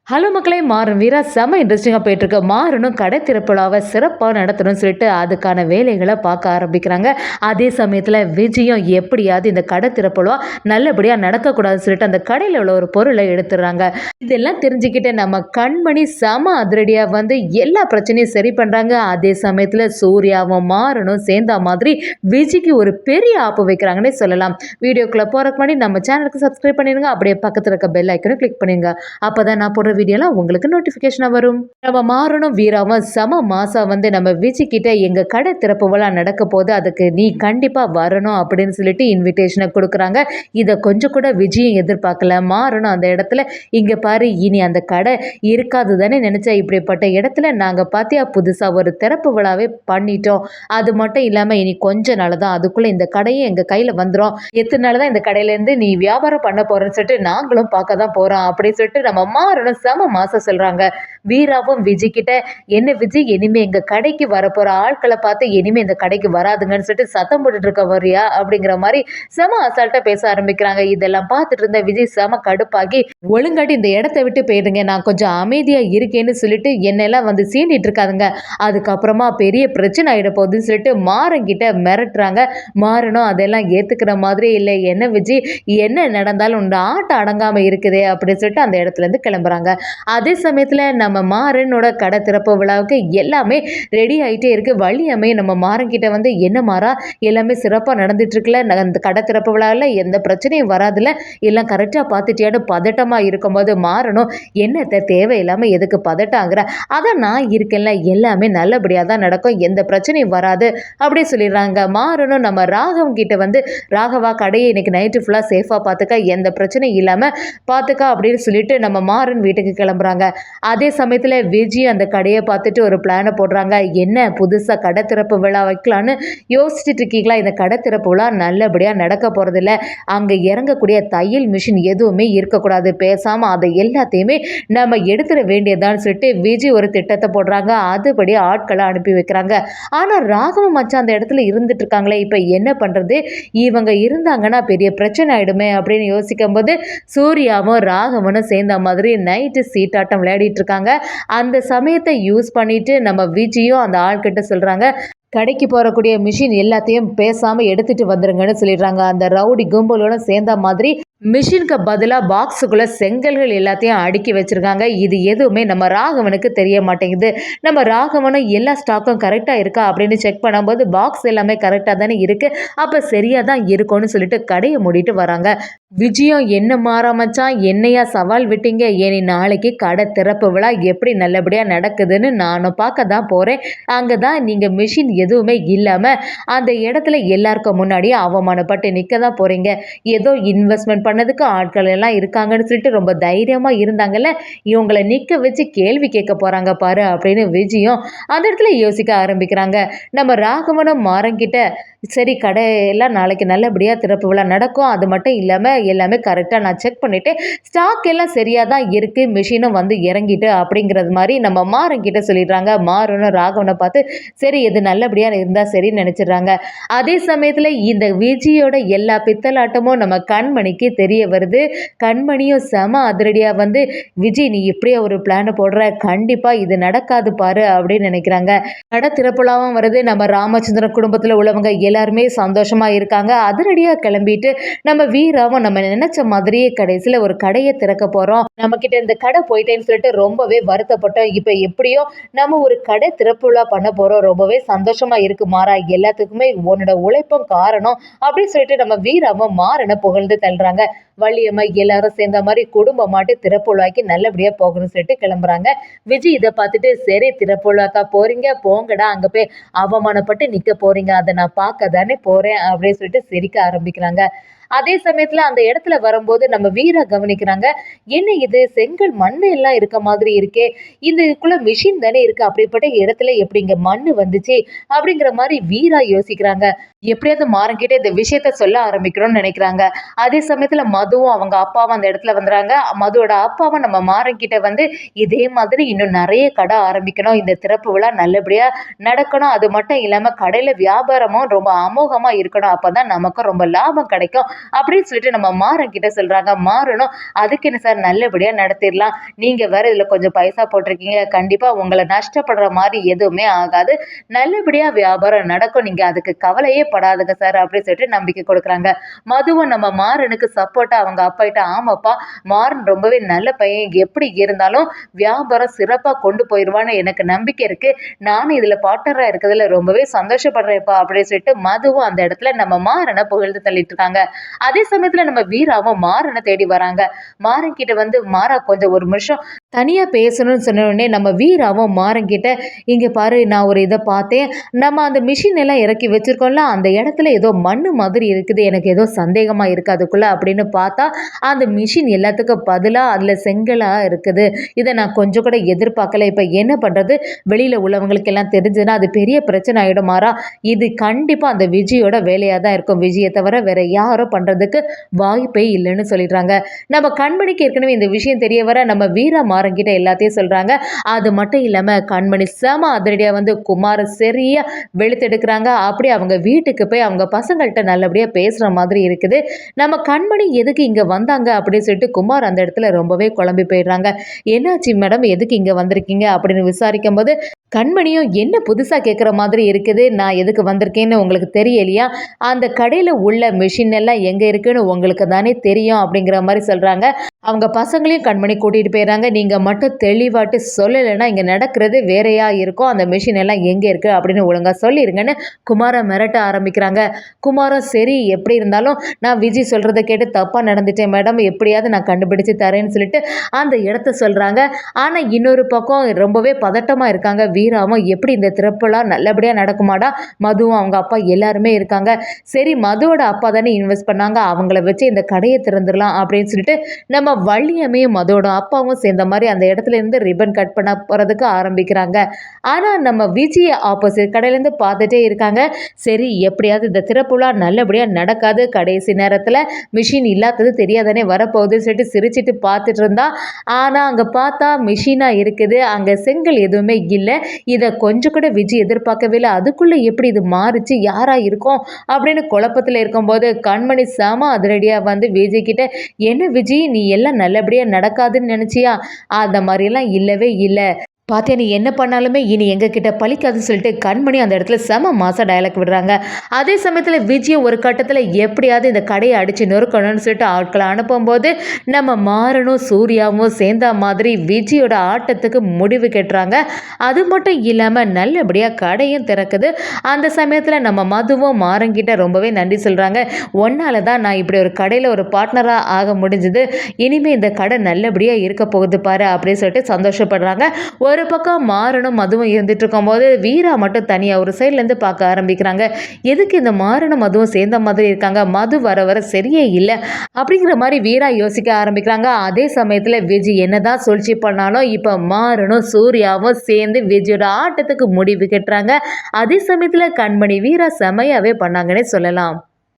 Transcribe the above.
Hello மக்களே! மாறன் வீரா செம்ம இன்ட்ரெஸ்டிங்கா போயிட்டுருக்கு. மாறனும் கடை திறப்புலாவ சிறப்பா நடத்தணும்னு சொல்லிட்டு அதுக்கான வேலைகள பார்க்க ஆரம்பிக்கிறாங்க. அதே சமயத்தில விஜயும் எப்படியாவது இந்த கடை திறப்புலா நல்லபடியா நடக்கக்கூடாதுன்னு சொல்லிட்டு அந்த கடையில உள்ள ஒரு பொருள எடுத்துடுறாங்க. இதெல்லாம் தெரிஞ்சுக்கிட்டு நம்ம கண்மணி செம அதிரடியா வந்து எல்லா பிரச்சனையும் சரி பண்றாங்க. அதே சமயத்தில சூர்யாவும், மாறனும் சேர்ந்தா மாதிரி விஜய்க்கு ஒரு பெரிய ஆப்பு வைக்கிறாங்கன்னே சொல்லலாம். வீடியோக்குள்ள போறதுக்கு முன்னாடி நம்ம சேனலுக்கு சப்ஸ்கிரைப் பண்ணிடுங்க. அப்படியே பக்கத்துல இருக்க பெல் ஐக்கன கிளிக் பண்ணிடுங்க. அப்பதான் நான் போடுற வீடியோலாம் உங்களுக்கு நோட்டிஃபிகேஷனா வரும். நம்ம மாறனும் வீராவும் செம மாசா வந்து நம்ம விஜய் கிட்ட எங்க கடை திறப்பு விழா நடக்க போது அதுக்கு நீ கண்டிப்பா வரணும் அப்படின்னு சொல்லிட்டு இன்விடேஷனை கொடுக்குறாங்க. இதை கொஞ்சம் கூட விஜயும் எதிர்பார்க்கல. மாறனும் அந்த இடத்துல இங்க பாரு இனி அந்த கடை இருக்காது தானே நினைச்சா இப்படிப்பட்ட இடத்துல நாங்க பாத்தியா புதுசா ஒரு திறப்பு விழாவே பண்ணிட்டோம். அது மட்டும் இல்லாம இனி கொஞ்ச நாள் தான் அதுக்குள்ள இந்த கடையும் எங்க கையில வந்துடும். எத்தனை நாள் தான் இந்த கடையில இருந்து நீ வியாபாரம் பண்ண போறேன்னு சொல்லிட்டு நாங்களும் பார்க்க தான் போறோம் அப்படின்னு சொல்லிட்டு நம்ம மாறனும் செம மாசா சொல்றாங்க. வீராவும் விஜய் கிட்ட என்ன விஜய் இனிமே எங்க கடைக்கு வரப்போற ஆட்களை பார்த்து இனிமே இந்த கடைக்கு வராதுங்கன்னு சொல்லிட்டு சத்தம் போட்டுட்டு இருக்க வரியா அப்படிங்கிற மாதிரி செம அசால்ட்டா பேச ஆரம்பிக்கிறாங்க. இதெல்லாம் பார்த்துட்டு இருந்த விஜய் செம கடுப்பாகி ஒழுங்காட்டி இந்த இடத்த விட்டு போயிடுங்க, நான் கொஞ்சம் அமைதியா இருக்கேன்னு சொல்லிட்டு என்னெல்லாம் வந்து சீண்டிட்டு இருக்காதுங்க, அதுக்கப்புறமா பெரிய பிரச்சனை ஆயிட போகுதுன்னு சொல்லிட்டு மாறன் கிட்ட மிரட்டுறாங்க. மாறனும் அதெல்லாம் ஏத்துக்கிற மாதிரி இல்லை. என்ன விஜய் என்ன நடந்தாலும் உங்க ஆட்டம் அடங்காம இருக்குதே அப்படின்னு சொல்லிட்டு அந்த இடத்துல இருந்து கிளம்புறாங்க. அதே சமயத்துல நம்ம மாறனோட கடை திறப்பு விழாவுக்கு எல்லாமே ரெடி ஆயிட்டே இருக்கு. வள்ளியம்மை நம்ம மாறன் கிட்ட வந்து என்ன மாறா எல்லாமே சிறப்பா நடந்துட்டு இருக்குல்ல, அந்த கடை திறப்பு விழாவில் எந்த பிரச்சனையும் வராதுல, எல்லாம் கரெக்டா பார்த்துட்டியான்னு பதட்டமா இருக்கும்போது மாறனும் என்னத்த தேவையில்லாம எதுக்கு பதட்டம் ஆகுற, அதான் நான் இருக்கேன்ல, எல்லாமே நல்லபடியா தான் நடக்கும், எந்த பிரச்சனையும் வராது அப்படி சொல்லிடுறாங்க. மாறனும் நம்ம ராகவன் கிட்ட வந்து ராகவா கடையை இன்னைக்கு நைட்டு ஃபுல்லா சேஃபா பார்த்துக்க, எந்த பிரச்சனையும் இல்லாம பார்த்துக்க அப்படின்னு சொல்லிட்டு நம்ம மாறன் வீட்டுக்கு கிளம்புறாங்க. அதே சமயத்தில் விஜய் அந்த கடையை பார்த்துட்டு ஒரு பிளானை போடுறாங்க. என்ன புதுசாக கடை திறப்பு விழா வைக்கலான்னு யோசிச்சுட்டு இருக்கீங்களா? இந்த கடை திறப்பு விழா நல்லபடியாக நடக்க போகிறதில்ல. அங்கே இறங்கக்கூடிய தையல் மிஷின் எதுவுமே இருக்கக்கூடாது, பேசாமல் அதை எல்லாத்தையுமே நம்ம எடுத்துட வேண்டியதான்னு சொல்லிட்டு விஜய் ஒரு திட்டத்தை போடுறாங்க. அதுபடி ஆட்களை அனுப்பி வைக்கிறாங்க. ஆனால் ராகவ மச்சான் அந்த இடத்துல இருந்துட்டு இருக்காங்களே, இப்போ என்ன பண்ணுறது, இவங்க இருந்தாங்கன்னா பெரிய பிரச்சனை ஆயிடுமே அப்படின்னு யோசிக்கும் போது சூர்யாவும் ராகவனும் சேர்ந்த மாதிரி நைட்டு சீட்டாட்டம் விளையாடிட்டு இருக்காங்க. அந்த சமயத்தை யூஸ் பண்ணிட்டு நம்ம விஜயும் அந்த ஆள்கிட்ட சொல்றாங்க, கடைக்கு போறக்கூடிய மிஷின் எல்லாத்தையும் பேசாம எடுத்துட்டு வந்துருங்கன்னு சொல்லிடுறாங்க. அந்த ரவுடி கும்பலோட சேர்ந்த மாதிரி மிஷினுக்கு பதிலாக பாக்ஸுக்குள்ளே செங்கல்கள் எல்லாத்தையும் அடுக்கி வச்சுருக்காங்க. இது எதுவுமே நம்ம ராகவனுக்கு தெரிய மாட்டேங்குது. நம்ம ராகவனும் எல்லா ஸ்டாக்கும் கரெக்டாக இருக்கா அப்படின்னு செக் பண்ணும்போது பாக்ஸ் எல்லாமே கரெக்டாக தானே இருக்குது, அப்போ சரியாக தான் இருக்கும்னு சொல்லிட்டு கடையை மூடிட்டு வராங்க. விஜயம் என்ன மாறாமச்சான், என்னையா சவால் விட்டீங்க, ஏனி நாளைக்கு கடை திறப்பு விழா எப்படி நல்லபடியாக நடக்குதுன்னு நானும் பார்க்க தான் போகிறேன். அங்கே தான் நீங்கள் மிஷின் எதுவுமே இல்லாமல் அந்த இடத்துல எல்லாருக்கும் முன்னாடியே அவமானப்பட்டு நிற்க தான் போகிறீங்க. ஏதோ இன்வெஸ்ட்மெண்ட் பண்ணதுக்கு ஆட்கள் எல்லாம் இருக்காங்கன்னு சொல்லிட்டு ரொம்ப தைரியமா இருந்தாங்கல்ல, இவங்களை நிக்க வச்சு கேள்வி கேட்க போறாங்க பாரு அப்படின்னு விஜயும் அந்த இடத்துல யோசிக்க ஆரம்பிக்கிறாங்க. நம்ம ராகவனும் மாறங்கிட்ட சரி கடையெல்லாம் நாளைக்கு நல்லபடியாக திறப்பு விழா நடக்கும், அது மட்டும் இல்லாமல் எல்லாமே கரெக்டாக நான் செக் பண்ணிவிட்டு ஸ்டாக் எல்லாம் சரியாக தான் இருக்குது, மிஷினும் வந்து இறங்கிட்டு அப்படிங்கிறது மாதிரி நம்ம மாறங்கிட்ட சொல்லிடுறாங்க. மாறனும் ராகவனை பார்த்து சரி எது நல்லபடியாக இருந்தால் சரின்னு நினச்சிடுறாங்க. அதே சமயத்தில் இந்த விஜயோட எல்லா பித்தலாட்டமும் நம்ம கண்மணிக்கு தெரிய வருது. கண்மணியும் செம அதிரடியாக வந்து விஜய் நீ இப்படியே ஒரு பிளானை போடுற, கண்டிப்பாக இது நடக்காது பாரு அப்படின்னு நினைக்கிறாங்க. கடை திறப்புலாவும் வருது. நம்ம ராமச்சந்திரன் குடும்பத்தில் உள்ளவங்க எல்லாருமே சந்தோஷமா இருக்காங்க. அதிரடியாக கிளம்பிட்டு நம்ம வீராவும் நம்ம நினைச்ச மாதிரியே கடைசியில் ஒரு கடையை திறக்க போறோம், நம்ம கிட்ட இந்த கடை போயிட்டேன்னு சொல்லிட்டு ரொம்பவே வருத்தப்பட்டோம். இப்போ எப்படியோ நம்ம ஒரு கடை திறப்புலா பண்ண போறோம், ரொம்பவே சந்தோஷமா இருக்கு மாறா, எல்லாத்துக்குமே உன்னோட உழைப்பும் காரணம் அப்படின்னு சொல்லிட்டு நம்ம வீராவும் மாறனை புகழ்ந்து தள்ளுறாங்க. வள்ளியம்மா எல்லாரும் சேர்ந்த மாதிரி குடும்பமாட்டு திறப்புழாக்கி நல்லபடியா போகணும்னு சொல்லிட்டு கிளம்புறாங்க. விஜய் இதை பார்த்துட்டு சரி திறப்புழாக்கா போறீங்க போங்கடா, அங்க போய் அவமானப்பட்டு நிக்க போறீங்க, அதை நான் பார்க்க தானே போறேன் அப்படின்னு சொல்லிட்டு சிரிக்க ஆரம்பிக்கிறாங்க. அதே சமயத்துல அந்த இடத்துல வரும்போது நம்ம வீரா கவனிக்கிறாங்க, என்ன இது செங்கல் மண்ணு எல்லாம் இருக்க மாதிரி இருக்கே, இதுக்குள்ள மிஷின் தானே இருக்கு, அப்படிப்பட்ட இடத்துல எப்படி இங்க மண்ணு வந்துச்சு அப்படிங்கிற மாதிரி வீரா யோசிக்கிறாங்க. எப்படியாவது மாறன்கிட்ட இந்த விஷயத்த சொல்ல ஆரம்பிக்கிறோம்னு நினைக்கிறாங்க. அதே சமயத்துல மதுவும் அவங்க அப்பாவும் அந்த இடத்துல வந்துறாங்க. மதுவோட அப்பாவும் நம்ம மாறன்கிட்ட வந்து இதே மாதிரி இன்னும் நிறைய கடை ஆரம்பிக்கணும், இந்த திறப்பு விழா நல்லபடியா நடக்கணும், அது மட்டும் இல்லாம கடையில வியாபாரமும் ரொம்ப அமோகமா இருக்கணும், அப்பதான் நமக்கும் ரொம்ப லாபம் கிடைக்கும் அப்படின்னு சொல்லிட்டு நம்ம மாறன் கிட்ட சொல்றாங்க. மாறனும் அதுக்கு என்ன சார் நல்லபடியா நடத்திடலாம். நீங்க வேற இதுல கொஞ்சம் பைசா போட்டிருக்கீங்க. கண்டிப்பா உங்களை நஷ்டப்படுற மாதிரி எதுவுமே ஆகாது. நல்லபடியா வியாபாரம் நடக்கும். நீங்க அதுக்கு கவலையே படாதுங்க சார் அப்படின்னு சொல்லிட்டு நம்பிக்கை கொடுக்குறாங்க. மதுவும் நம்ம மாறனுக்கு சப்போர்ட்டா அவங்க அப்பாகிட்ட ஆமாப்பா மாறன் ரொம்பவே நல்ல பையன். எப்படி இருந்தாலும் வியாபாரம் சிறப்பா கொண்டு போயிருவான்னு எனக்கு நம்பிக்கை இருக்கு. நானும் இதுல பார்ட்னரா இருக்கிறதுல ரொம்பவே சந்தோஷப்படுறேன்ப்பா அப்படின்னு சொல்லிட்டு மதுவும் அந்த இடத்துல நம்ம மாறனை புகழ்ந்து தள்ளிட்டு இருக்காங்க. அதே சமயத்துல நம்ம வீராவும் மாறனை தேடி வராங்க. மாறன் கிட்ட வந்து மாறா கொஞ்சம் ஒரு நிமிஷம் தனியா பேசணும்னு சொன்ன உடனே நம்ம வீராவும் மாறன் கிட்ட இங்க பாரு நான் ஒரு இதை பார்த்தேன். நம்ம அந்த மிஷின் எல்லாம் இறக்கி வச்சிருக்கோம்ல அந்த இடத்துல ஏதோ மண்ணு மாதிரி இருக்குது. எனக்கு ஏதோ சந்தேகமா இருக்கு அதுக்குள்ள அப்படின்னு பார்த்தா அந்த மிஷின் எல்லாத்துக்கும் பதிலா அதுல செங்கலா இருக்குது. இதை நான் கொஞ்சம் கூட எதிர்பார்க்கல. இப்ப என்ன பண்றது? வெளியில உள்ளவங்களுக்கு எல்லாம் தெரிஞ்சதுன்னா அது பெரிய பிரச்சனை ஆயிடும் மாறா. இது கண்டிப்பா அந்த விஜயோட வேலையா தான் இருக்கும். விஜயை தவிர வேற யாரும் பண்றதுக்கு வாய்ப்பே இல்லைன்னு சொல்லிடுறாங்க. நம்ம கண்மணிக்கு ஏற்கனவே இந்த விஷயம் தெரிய வர நம்ம வீரா மாறங்கிட்ட எல்லாத்தையும் சொல்றாங்க. அது மட்டும் இல்லாம கண்மணி செம அதிரடியா வந்து குமார சரியா வெளுத்தெடுக்கிறாங்க. அப்படி அவங்க வீட்டுக்கு போய் அவங்க பசங்கள்கிட்ட நல்லபடியா பேசுற மாதிரி இருக்குது. நம்ம கண்மணி எதுக்கு இங்க வந்தாங்க அப்படின்னு சொல்லிட்டு குமார் அந்த இடத்துல ரொம்பவே குழம்பி போயிடுறாங்க. என்னாச்சு மேடம் எதுக்கு இங்க வந்திருக்கீங்க அப்படின்னு விசாரிக்கும் போது கண்மணியும் என்ன புதுசா கேட்குற மாதிரி இருக்குது. நான் எதுக்கு வந்திருக்கேன்னு உங்களுக்கு தெரியலையா? அந்த கடையில் உள்ள மிஷின் எல்லாம் எங்கே இருக்குன்னு உங்களுக்கு தானே தெரியும் அப்படிங்கிற மாதிரி சொல்கிறாங்க. அவங்க பசங்களையும் கண்மணி கூட்டிகிட்டு போயிடுறாங்க. நீங்கள் மட்டும் தெளிவாட்டு சொல்லலைன்னா இங்கே நடக்கிறது வேறையா இருக்கும். அந்த மிஷின் எல்லாம் எங்கே இருக்குது அப்படின்னு ஒழுங்காக சொல்லிடுங்கன்னு குமாரை மிரட்ட ஆரம்பிக்கிறாங்க. குமாரம் சரி எப்படி இருந்தாலும் நான் விஜய் சொல்கிறத கேட்டு தப்பாக நடந்துட்டேன் மேடம், எப்படியாவது நான் கண்டுபிடிச்சு தரேன்னு சொல்லிட்டு அந்த இடத்த சொல்கிறாங்க. ஆனால் இன்னொரு பக்கம் ரொம்பவே பதட்டமாக இருக்காங்க. வீராவும் எப்படி இந்த திருப்பலா நல்லபடியாக நடக்குமாடா? மதுவும் அவங்க அப்பா எல்லாருமே இருக்காங்க. சரி மதுவோட அப்பா தானே இன்வெஸ்ட் பண்ணாங்க, அவங்கள வச்சு இந்த கடையை திறந்துடலாம் அப்படின்னு சொல்லிட்டு நம்ம வள்ளியம்மையும் மதுவோட அப்பாவும் சேர்ந்த மாதிரி அந்த இடத்துல இருந்து ரிப்பன் கட் பண்ண போகிறதுக்கு ஆரம்பிக்கிறாங்க. ஆனால் நம்ம விஜய் ஆப்போசிட் கடையிலேருந்து பார்த்துட்டே இருக்காங்க. சரி எப்படியாவது இந்த திறப்புலா நல்லபடியாக நடக்காது, கடைசி நேரத்தில் மிஷின் இல்லாதது தெரியாதானே வரப்போகுதுன்னு சொல்லிட்டு சிரிச்சிட்டு பார்த்துட்டு இருந்தா. ஆனால் அங்கே பார்த்தா மிஷினாக இருக்குது, அங்கே செங்கல் எதுவுமே இல்லை. இதை கொஞ்சம் கூட விஜய் எதிர்பார்க்கவே இல்லை. அதுக்குள்ளே எப்படி இது மாறிச்சு, யாரா இருக்கும் அப்படின்னு குழப்பத்தில் இருக்கும்போது கண்மணி செம அதிரடியாக வந்து விஜய் கிட்ட என்ன விஜய் நீ எல்லாம் நல்லபடியாக நடக்காதுன்னு நினச்சியா? அந்த மாதிரிலாம் இல்லவே இல்லை. பாத்தியா நீ என்ன பண்ணாலுமே இனி எங்ககிட்ட பழிக்காதுன்னு சொல்லிட்டு கண்மணி அந்த இடத்துல செம மாசா டயலாக் விடுறாங்க. அதே சமயத்தில் விஜய் ஒரு கட்டத்தில் எப்படியாவது இந்த கடையை அடித்து நொறுக்கணும்னு சொல்லிட்டு ஆட்களை அனுப்பும்போது நம்ம மாறனும் சூர்யாவும் சேர்ந்த மாதிரி விஜயோட ஆட்டத்துக்கு முடிவு கட்டுறாங்க. அது மட்டும் இல்லாமல் நல்லபடியாக கடையும் திறக்குது. அந்த சமயத்தில் நம்ம மதுவும் மாறங்கிட்ட ரொம்பவே நன்றி சொல்கிறாங்க. ஒன்னால தான் நான் இப்படி ஒரு கடையில் ஒரு பார்ட்னராக ஆக முடிஞ்சுது. இனிமேல் இந்த கடை நல்லபடியாக இருக்க போகுது பாரு அப்படின்னு சொல்லிட்டு சந்தோஷப்படுறாங்க. ஒரு பக்கம் மாறனும் மதுவும் இருந்துட்டு இருக்கும்போது வீரா மட்டும் தனியாக ஒரு சைட்லேருந்து பார்க்க ஆரம்பிக்கிறாங்க. எதுக்கு இந்த மாறனும் மதுவும் சேர்ந்த மாதிரி இருக்காங்க, மது வர வர சரியே இல்லை அப்படிங்கிற மாதிரி வீரா யோசிக்க ஆரம்பிக்கிறாங்க. அதே சமயத்தில் விஜய் என்னதான் சூழ்ச்சி பண்ணாலும் இப்போ மாறனும் சூர்யாவும் சேர்ந்து விஜயோட ஆட்டத்துக்கு முடிவு கட்டுறாங்க. அதே சமயத்தில் கண்மணி வீரா செமையாவே பண்ணாங்கன்னே சொல்லலாம்.